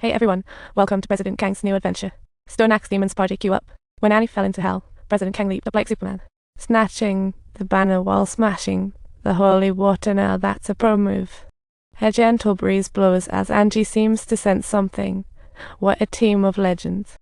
Hey everyone, welcome to President Kang's new adventure. Stone Axe Demons Party queue up. When Annie fell into hell, President Kang leaped up like Superman, snatching the banner while smashing the holy water. Now that's a pro move. A gentle breeze blows as Angie seems to sense something. What a team of legends.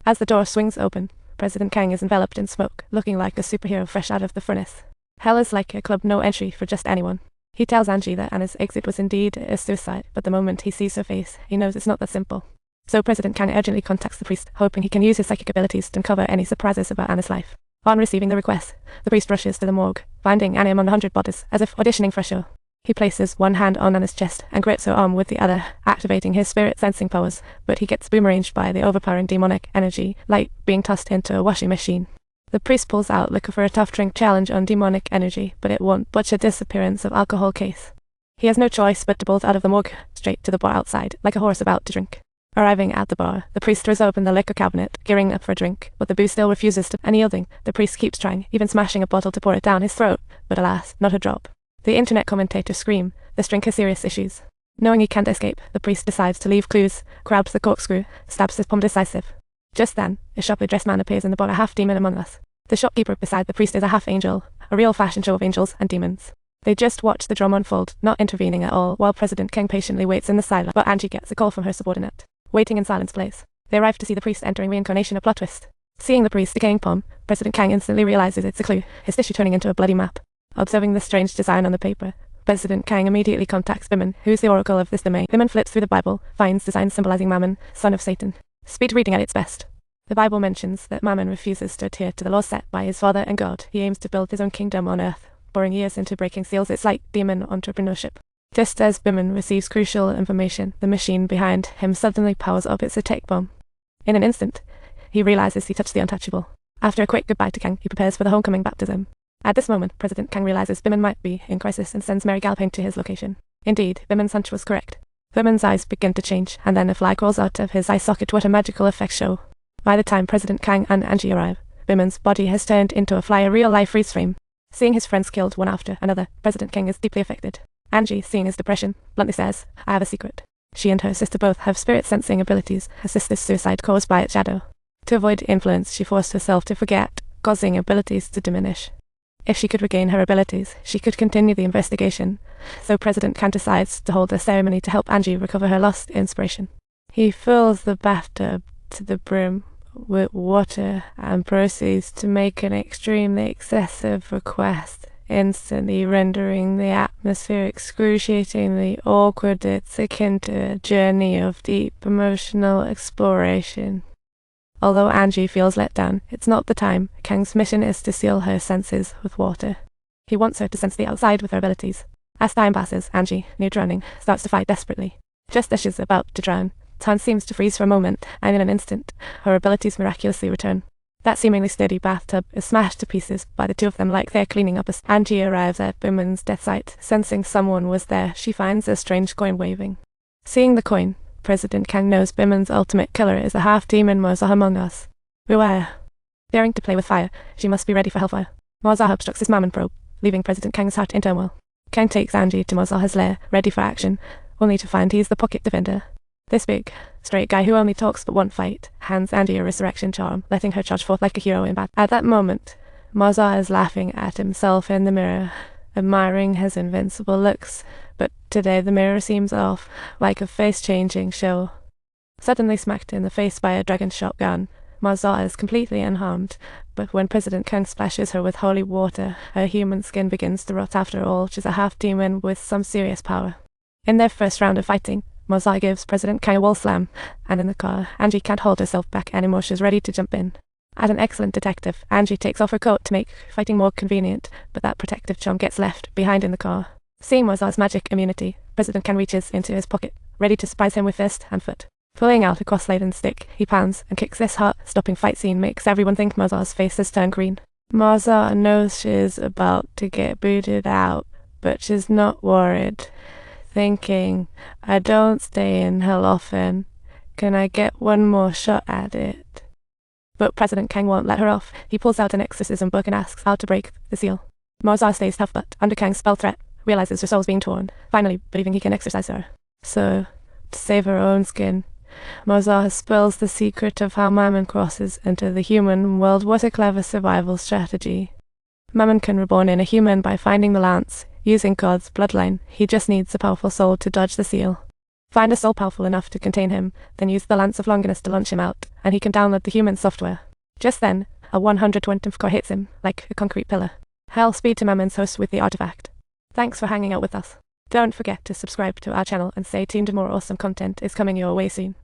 As the door swings open, President Kang is enveloped in smoke, looking like a superhero fresh out of the furnace. Hell is like a club, no entry for just anyone. He tells Angie that Anna's exit was indeed a suicide, but the moment he sees her face, he knows it's not that simple. So President Kang urgently contacts the priest, hoping he can use his psychic abilities to uncover any surprises about Anna's life. On receiving the request, the priest rushes to the morgue, finding Anna among 100 bodies, as if auditioning for a show. He places one hand on Anna's chest and grips her arm with the other, activating his spirit sensing powers, but he gets boomeranged by the overpowering demonic energy, like being tossed into a washing machine. The priest pulls out, looking for a tough drink challenge on demonic energy, but it won't budge a disappearance of alcohol case. He has no choice but to bolt out of the morgue, straight to the bar outside, like a horse about to drink. Arriving at the bar, the priest throws open the liquor cabinet, gearing up for a drink, but the booze still refuses to, unyielding. The priest keeps trying, even smashing a bottle to pour it down his throat, but alas, not a drop. The internet commentators scream, this drink has serious issues. Knowing he can't escape, the priest decides to leave clues, grabs the corkscrew, stabs his palm decisive. Just then, a sharply dressed man appears in the bar, a half-demon among us. The shopkeeper beside the priest is a half-angel, a real fashion show of angels and demons. They just watch the drama unfold, not intervening at all, while President Kang patiently waits in the silence, but Angie gets a call from her subordinate. Waiting in silence plays. They arrive to see the priest entering reincarnation, a plot twist. Seeing the priest's decaying palm, President Kang instantly realizes it's a clue, his tissue turning into a bloody map. Observing the strange design on the paper, President Kang immediately contacts Biman, who's the oracle of this domain. Biman flips through the Bible, finds designs symbolizing Mammon, son of Satan. Speed reading at its best. The Bible mentions that Mammon refuses to adhere to the laws set by his father and God. He aims to build his own kingdom on earth, pouring years into breaking seals. It's like demon entrepreneurship. Just as Biman receives crucial information, the machine behind him suddenly powers up. It's a tech bomb. In an instant, he realizes he touched the untouchable. After a quick goodbye to Kang, he prepares for the homecoming baptism. At this moment, President Kang realizes Biman might be in crisis and sends Mary galloping to his location. Indeed, Biman's hunch was correct. Biman's eyes begin to change, and then a fly crawls out of his eye socket. What a magical effect show. By the time President Kang and Angie arrive, Biman's body has turned into a fly, a real-life freeze frame. Seeing his friends killed one after another, President Kang is deeply affected. Angie, seeing his depression, bluntly says, I have a secret. She and her sister both have spirit-sensing abilities, her sister's suicide caused by its shadow. To avoid influence, she forced herself to forget, causing abilities to diminish. If she could regain her abilities, she could continue the investigation, so President Kang decides to hold a ceremony to help Angie recover her lost inspiration. He fills the bathtub to the brim with water and proceeds to make an extremely excessive request, instantly rendering the atmosphere excruciatingly awkward. It's akin to a journey of deep emotional exploration. Although Angie feels let down, it's not the time. Kang's mission is to seal her senses with water. He wants her to sense the outside with her abilities. As time passes, Angie, near drowning, starts to fight desperately. Just as she's about to drown, time seems to freeze for a moment, and in an instant, her abilities miraculously return. That seemingly steady bathtub is smashed to pieces by the two of them like they're cleaning up. As Angie arrives at Biman's death site, sensing someone was there, she finds a strange coin waving. Seeing the coin, President Kang knows Biman's ultimate killer is a half-demon Mozaha among us. Beware. Daring to play with fire, she must be ready for hellfire. Mozaha obstructs his Mammon probe, leaving President Kang's heart in turmoil. Kang takes Angie to Mozaha's lair, ready for action, only to find he's the pocket defender. This big, straight guy who only talks but won't fight, hands Angie a resurrection charm, letting her charge forth like a hero in battle. At that moment, Mozaha is laughing at himself in the mirror, admiring his invincible looks, but today the mirror seems off, like a face-changing show. Suddenly smacked in the face by a dragon shotgun, Mozaha is completely unharmed, but when President Kang splashes her with holy water, her human skin begins to rot. After all, she's a half-demon with some serious power. In their first round of fighting, Mozaha gives President Kang a wall slam, and in the car, Angie can't hold herself back anymore. She's ready to jump in. As an excellent detective, Angie takes off her coat to make fighting more convenient, but that protective charm gets left behind in the car. Seeing Mozaha's magic immunity, President Kang reaches into his pocket, ready to surprise him with fist and foot. Pulling out a cross-laden stick, he pounds and kicks. This heart-stopping fight scene makes everyone think Mozaha's face has turned green. Mozaha knows she's about to get booted out, but she's not worried, thinking, I don't stay in hell often. Can I get one more shot at it? But President Kang won't let her off. He pulls out an exorcism book and asks how to break the seal. Mozaha stays tough, but under Kang's spell threat, realizes her soul's being torn, finally believing he can exorcise her. So, to save her own skin, Mozart spills the secret of how Mammon crosses into the human world. What a clever survival strategy. Mammon can reborn in a human by finding the lance. Using God's bloodline, he just needs a powerful soul to dodge the seal. Find a soul powerful enough to contain him, then use the Lance of Longinus to launch him out, and he can download the human software. Just then, a 120th core hits him, like a concrete pillar. Hell speed to Mammon's host with the artifact. Thanks for hanging out with us. Don't forget to subscribe to our channel and stay tuned, more awesome content is coming your way soon.